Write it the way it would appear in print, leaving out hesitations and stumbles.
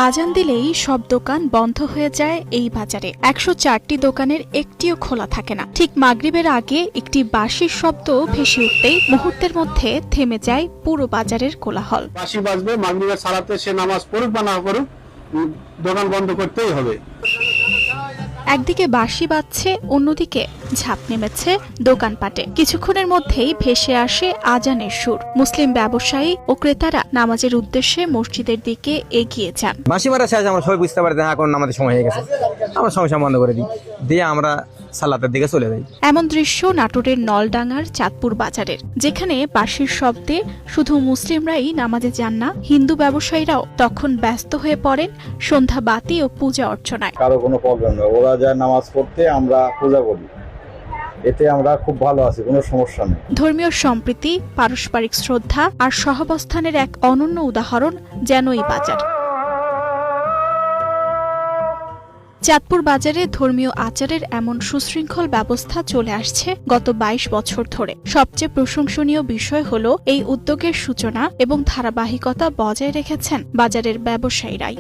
আজান দিলেই সব দোকান বন্ধ হয়ে যায় এই বাজারে। ১০৪টি দোকানের একটিও খোলা থাকে না। ঠিক মাগরিবের আগে একটি বাঁশির শব্দ ভেসে উঠতেই মুহূর্তের মধ্যে থেমে যায় পুরো বাজারের কোলাহল। বাঁশি বাজবে, মাগরিবের সালাতে সে নামাজ পড়ুক বা না পড়ুক, দোকান বন্ধ করতেই হবে। একদিকে বাঁশি বাজছে, অন্যদিকে ঝাঁপ নেমেছে দোকানপাটে। কিছুক্ষণের মধ্যেই ভেসে আসে আজানের সুর। মুসলিম ব্যবসায়ী ও ক্রেতারা নামাজের উদ্দেশ্যে মসজিদের দিকে এগিয়ে যান। বাঁশি মারা শেষ, আমরা সবাই বুঝতে পারি এখন আমাদের সময় হয়ে গেছে, আমরা সমস্যা বন্ধ করে দিই, দিয়ে আমরা সালাতের দিকে চলে যাই। এমন দৃশ্য নাটোরের নলডাঙ্গার চাঁদপুর বাজারের, যেখানে বাঁশির শব্দে শুধু মুসলিমরাই নামাজে যান না, হিন্দু ব্যবসায়ীরাও তখন ব্যস্ত হয়ে পড়েন সন্ধ্যা বাতি ও পূজা অর্চনায়। কারো কোনো প্রবলেম নেই, ওরা যায় নামাজ পড়তে, আমরা পূজা করি, এতে আমরা খুব ভালো আছি, কোনো সমস্যা নেই। ধর্মীয় সম্প্রীতি, পারস্পরিক শ্রদ্ধা আর সহাবস্থানের এক অনন্য উদাহরণ যেন এই বাজার। চাঁদপুর বাজারে ধর্মীয় আচারের এমন সুশৃঙ্খল ব্যবস্থা চলে আসছে গত ২২ বছর ধরে। সবচেয়ে প্রশংসনীয় বিষয় হলো এই উদ্যোগের সূচনা এবং ধারাবাহিকতা বজায় রেখেছেন বাজারের ব্যবসায়ীরাই।